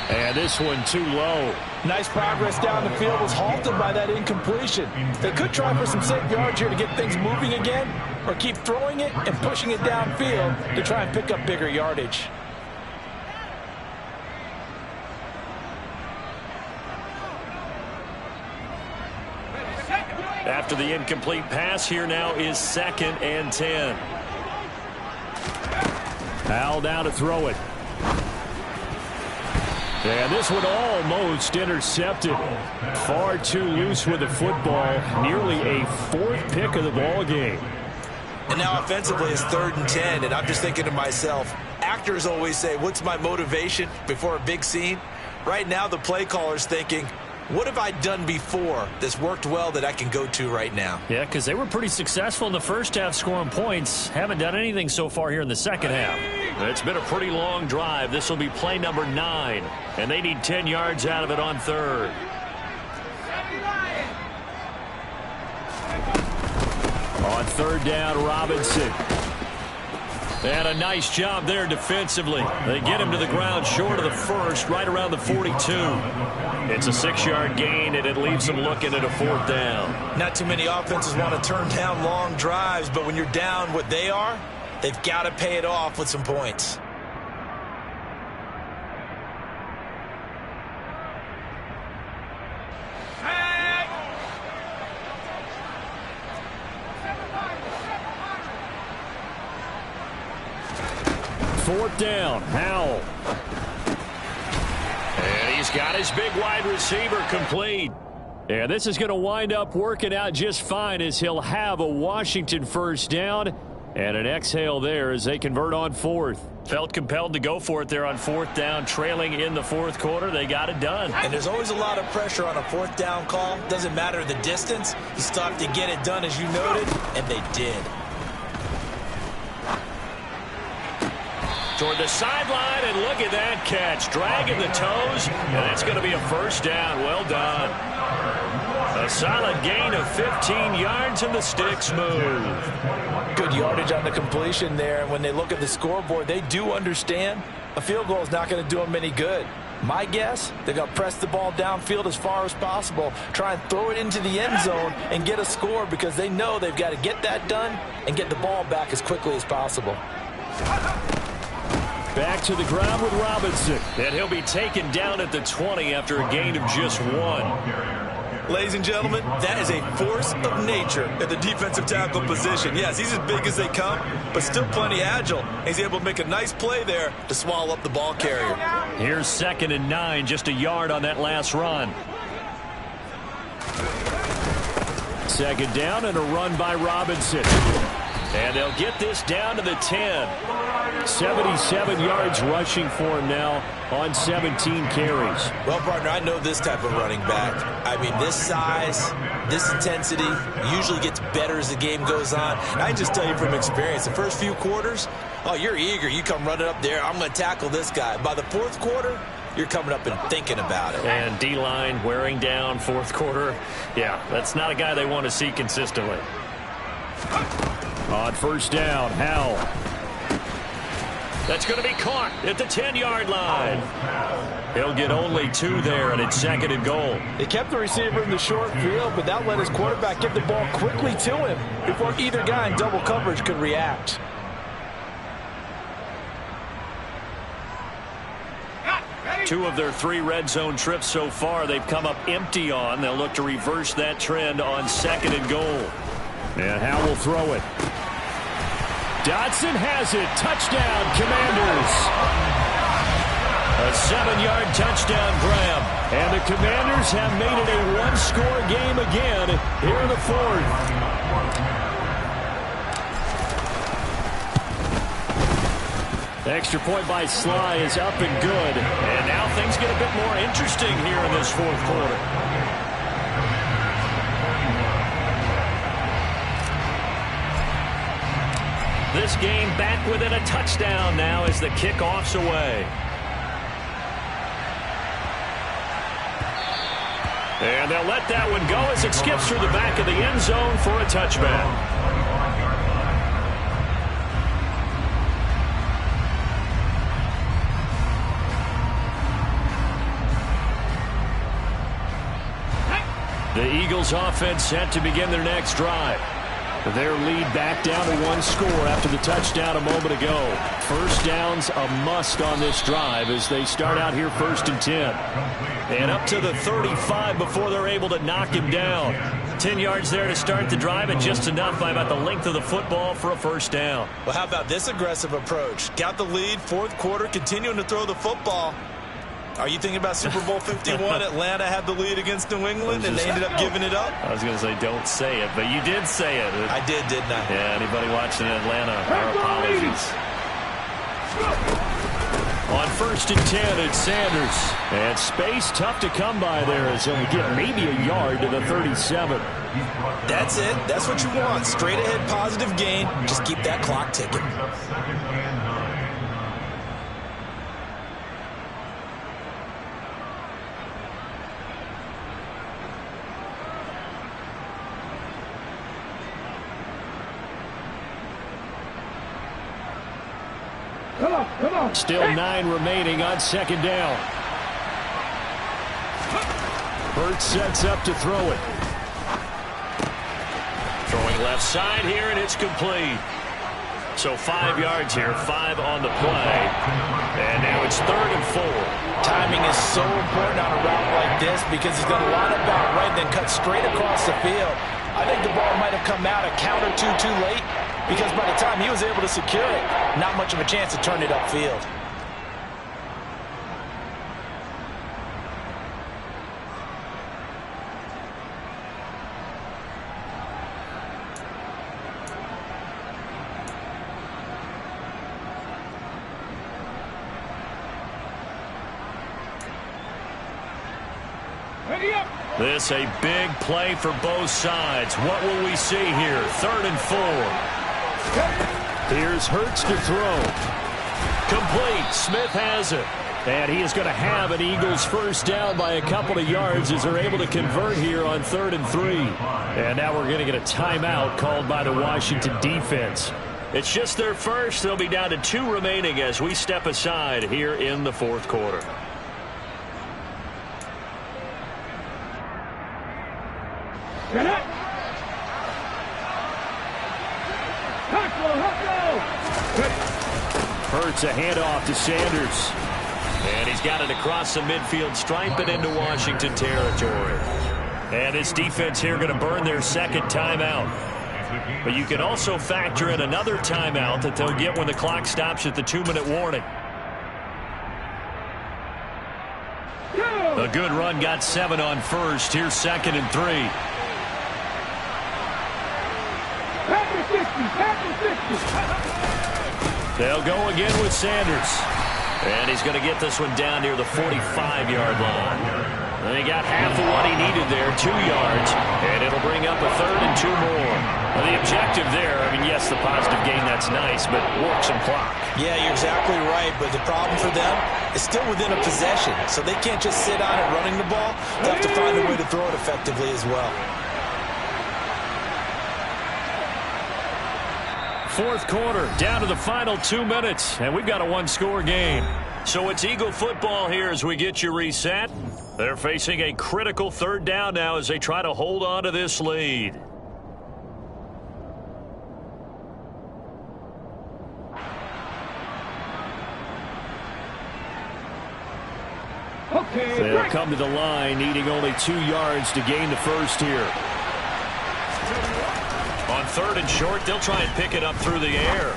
And this one too low. Nice progress down the field was halted by that incompletion. They could try for some safe yards here to get things moving again, or keep throwing it and pushing it downfield to try and pick up bigger yardage. After the incomplete pass, here now is 2nd and 10. Howell down to throw it. And this one almost intercepted. Far too loose with the football. Nearly a 4th pick of the ball game. And now offensively it's 3rd and 10, and I'm just thinking to myself, actors always say, what's my motivation before a big scene? Right now the play caller's thinking, what have I done before that's worked well that I can go to right now? Yeah, because they were pretty successful in the first half scoring points. Haven't done anything so far here in the second half. It's been a pretty long drive. This will be play number 9, and they need 10 yards out of it on 3rd. On 3rd down, Robinson. And a nice job there defensively. They get him to the ground short of the first, right around the 42. It's a 6-yard gain, and it leaves them looking at a 4th down. Not too many offenses want to turn down long drives, but when you're down what they are, they've got to pay it off with some points. Fourth down, Howell. And he's got his big wide receiver complete. And this is going to wind up working out just fine as he'll have a Washington first down. And an exhale there as they convert on 4th. Felt compelled to go for it there on 4th down, trailing in the 4th quarter. They got it done. And there's always a lot of pressure on a 4th down call. Doesn't matter the distance. You still have to get it done, as you noted, and they did. Toward the sideline, and look at that catch. Dragging the toes, and that's going to be a first down. Well done. A solid gain of 15 yards, and the sticks move. Good yardage on the completion there. And when they look at the scoreboard, they do understand a field goal is not going to do them any good. My guess, they're going to press the ball downfield as far as possible, try and throw it into the end zone and get a score because they know they've got to get that done and get the ball back as quickly as possible. Back to the ground with Robinson. And he'll be taken down at the 20 after a gain of just 1. Ladies and gentlemen, that is a force of nature at the defensive tackle position. Yes, he's as big as they come, but still plenty agile. He's able to make a nice play there to swallow up the ball carrier. Here's 2nd and 9, just a yard on that last run. 2nd down and a run by Robinson. And they'll get this down to the 10. 77 yards rushing for him now on 17 carries. Well, partner, I know this type of running back. I mean, this size, this intensity usually gets better as the game goes on. And I can just tell you from experience, the first few quarters, oh, you're eager. You come running up there, I'm going to tackle this guy. By the 4th quarter, you're coming up and thinking about it. And D-line wearing down 4th quarter. Yeah, that's not a guy they want to see consistently. On 1st down, Howell. That's going to be caught at the 10-yard line. He'll get only 2 there, and it's 2nd and goal. They kept the receiver in the short field, but that let his quarterback get the ball quickly to him before either guy in double coverage could react. Two of their 3 red zone trips so far, they've come up empty on. They'll look to reverse that trend on 2nd and goal. And Howell will throw it. Dotson has it. Touchdown, Commanders. A 7-yard touchdown grab. And the Commanders have made it a 1-score game again here in the 4th. Extra point by Sly is up and good. And now things get a bit more interesting here in this 4th quarter. This game back within a touchdown now as the kickoff's away. And they'll let that one go as it skips through the back of the end zone for a touchback. The Eagles offense set to begin their next drive. Their lead back down to one score after the touchdown a moment ago. First down's a must on this drive as they start out here 1st and 10. And up to the 35 before they're able to knock him down. 10 yards there to start the drive, and just enough by about the length of the football for a first down. Well, how about this aggressive approach? Got the lead, 4th quarter, continuing to throw the football. Are you thinking about Super Bowl 51? Atlanta had the lead against New England, and they ended up giving it up? I was going to say don't say it, but you did say it. I did, didn't I? Yeah, anybody watching in Atlanta, our apologies. On 1st and 10, it's Sanders. And space tough to come by there as he'll get maybe a yard to the 37. That's it. That's what you want. Straight ahead positive gain. Just keep that clock ticking. Come on. Still 9 remaining on 2nd down. Hurts sets up to throw it. Throwing left side here, and it's complete. So 5 yards here, 5 on the play. And now it's 3rd and 4. Timing is so important on a route like this because he's going to line up out right, then cut straight across the field. I think the ball might have come out a count or two too late, because by the time he was able to secure it, not much of a chance to turn it upfield. Ready up. This a big play for both sides. What will we see here? 3rd and 4. Here's Hurts to throw. Complete. Smith has it. And he is going to have an Eagles first down by a couple of yards as they're able to convert here on 3rd and 3. And now we're going to get a timeout called by the Washington defense. It's just their first. They'll be down to 2 remaining as we step aside here in the 4th quarter. Get up. Hurts a handoff to Sanders. And he's got it across the midfield stripe and into Washington territory. And this defense here going to burn their 2nd timeout. But you can also factor in another timeout that they'll get when the clock stops at the 2-minute warning. A good run got 7 on 1st. Here's 2nd and 3. They'll go again with Sanders. And he's going to get this one down near the 45-yard line. And he got half of what he needed there, 2 yards. And it'll bring up a 3rd and 2 more. Well, the objective there, I mean, yes, the positive gain, that's nice, but work some clock. Yeah, you're exactly right. But the problem for them is still within a possession. So they can't just sit on it running the ball. They have to find a way to throw it effectively as well. 4th quarter, down to the final 2 minutes, and we've got a 1-score game. So it's Eagle football here as we get you reset. They're facing a critical 3rd down now as they try to hold on to this lead. They'll come to the line, needing only 2 yards to gain the first here. On 3rd and short, they'll try and pick it up through the air.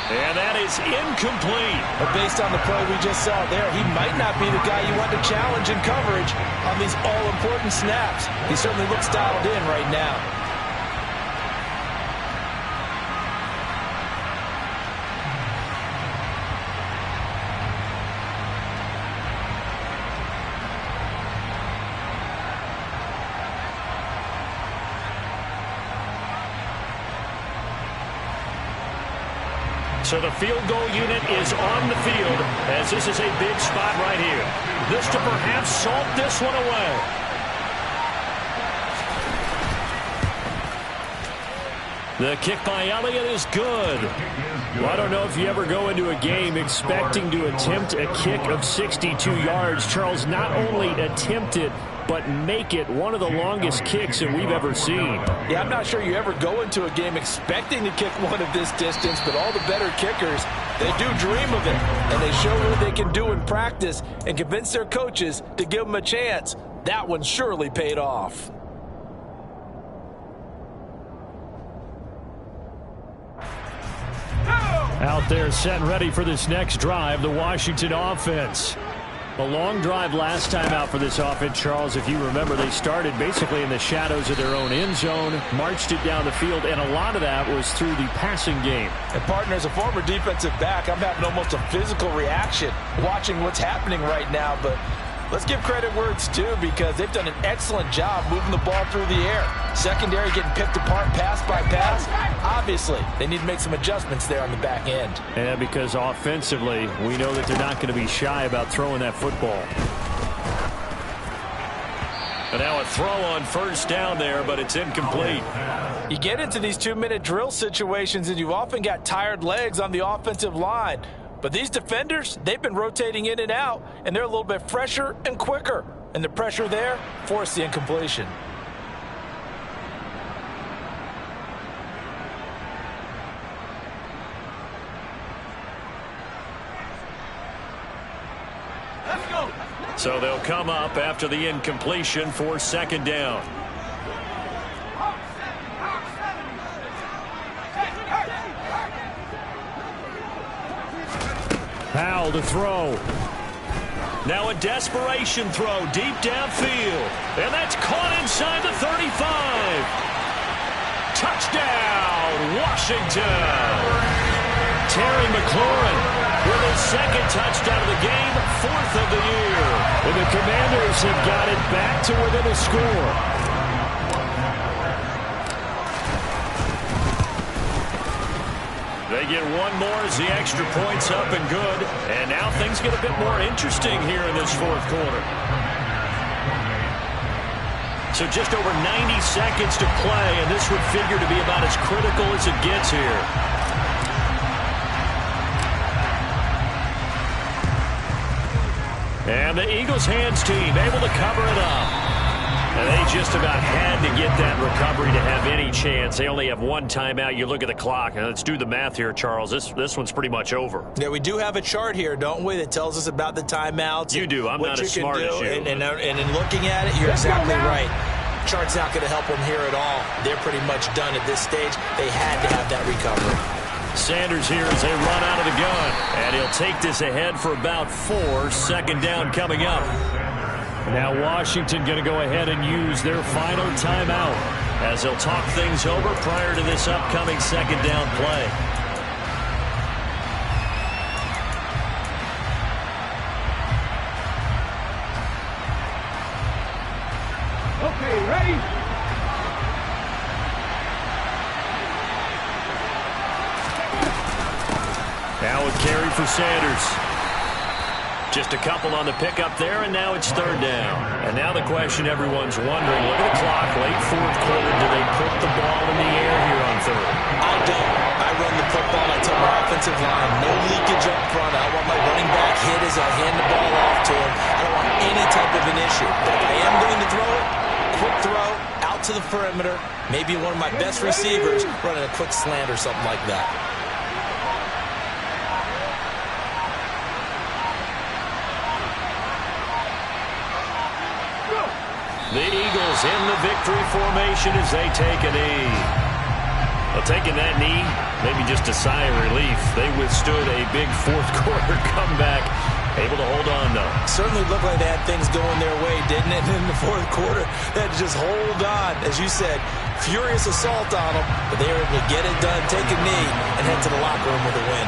And that is incomplete. But based on the play we just saw there, he might not be the guy you want to challenge in coverage on these all-important snaps. He certainly looks dialed in right now. So the field goal unit is on the field as this is a big spot right here. This to perhaps salt this one away. The kick by Elliott is good. Well, I don't know if you ever go into a game expecting to attempt a kick of 62 yards. Charles not only attempt it, but make it one of the longest kicks that we've ever seen. Yeah, I'm not sure you ever go into a game expecting to kick one of this distance, but all the better kickers, they do dream of it, and they show what they can do in practice and convince their coaches to give them a chance. That one surely paid off. Out there set and ready for this next drive, the Washington offense. A long drive last time out for this offense, Charles. If you remember, they started basically in the shadows of their own end zone, marched it down the field, and a lot of that was through the passing game. And, partner, as a former defensive back, I'm having almost a physical reaction watching what's happening right now. But let's give credit where it's due, because they've done an excellent job moving the ball through the air. Secondary getting picked apart pass by pass. Obviously, they need to make some adjustments there on the back end. And because offensively, we know that they're not going to be shy about throwing that football. And now a throw on first down there, but it's incomplete. You get into these 2-minute drill situations, and you've often got tired legs on the offensive line. But these defenders, they've been rotating in and out, and they're a little bit fresher and quicker. And the pressure there forced the incompletion. Let's go. So they'll come up after the incompletion for second down. Powell to throw. Now a desperation throw deep downfield. And that's caught inside the 35. Touchdown, Washington. Terry McLaurin with his second touchdown of the game, 4th of the year. And the Commanders have got it back to within a score. They get one more as the extra point's up and good. And now things get a bit more interesting here in this 4th quarter. So just over 90 seconds to play, and this would figure to be about as critical as it gets here. And the Eagles hands team able to cover it up. And they just about had to get that recovery to have any chance. They only have one timeout. You look at the clock, and let's do the math here, Charles. This one's pretty much over. Yeah, we do have a chart here, don't we, that tells us about the timeouts. You do. I'm not as smart as you. And in looking at it, you're exactly right. Chart's not going to help them here at all. They're pretty much done at this stage. They had to have that recovery. Sanders here as they run out of the gun. And he'll take this ahead for about 4. Second down coming up. Now Washington going to go ahead and use their final timeout as they'll talk things over prior to this upcoming second down play. Okay, ready? Now a carry for Sanders. Just a couple on the pickup there, and now it's 3rd down. And now the question everyone's wondering, look at the clock, late 4th quarter, do they put the ball in the air here on 3rd? I don't. I run the football. I tell my offensive line, no leakage up front. I want my running back hit as I hand the ball off to him. I don't want any type of an issue. But if I am going to throw it, quick throw, out to the perimeter, maybe one of my best receivers running a quick slant or something like that. The Eagles in the victory formation as they take a knee. Well, taking that knee, maybe just a sigh of relief. They withstood a big 4th quarter comeback. Able to hold on, though. Certainly looked like they had things going their way, didn't it? In the 4th quarter, they had to just hold on. As you said, furious assault on them, but they were able to get it done, take a knee, and head to the locker room with a win.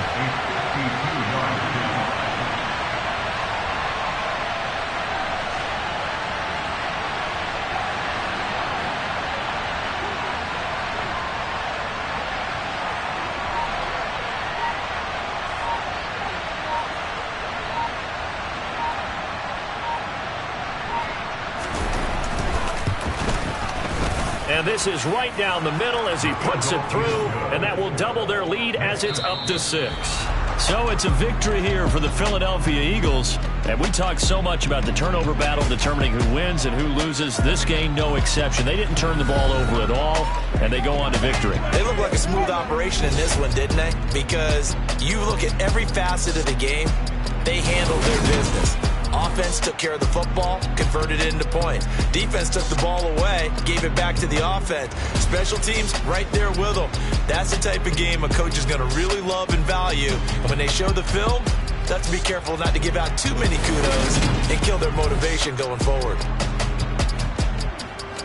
And this is right down the middle as he puts it through, and that will double their lead as it's up to 6. So it's a victory here for the Philadelphia Eagles. And we talk so much about the turnover battle determining who wins and who loses. This game, no exception. They didn't turn the ball over at all, and they go on to victory. They look like a smooth operation in this one, didn't they? Because you look at every facet of the game, they handled their business. Offense took care of the football, converted it into points. Defense took the ball away, gave it back to the offense. Special teams right there with them. That's the type of game a coach is going to really love and value. And when they show the film, they have to be careful not to give out too many kudos and kill their motivation going forward.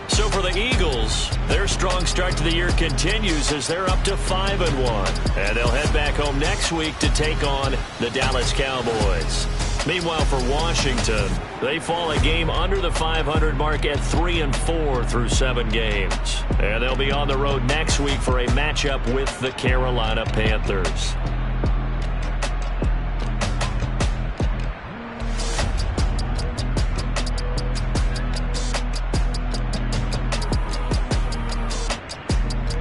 So for the Eagles, their strong start to the year continues as they're up to 5-1. And they'll head back home next week to take on the Dallas Cowboys. Meanwhile, for Washington, they fall a game under the 500 mark at 3-4 through 7 games. And they'll be on the road next week for a matchup with the Carolina Panthers.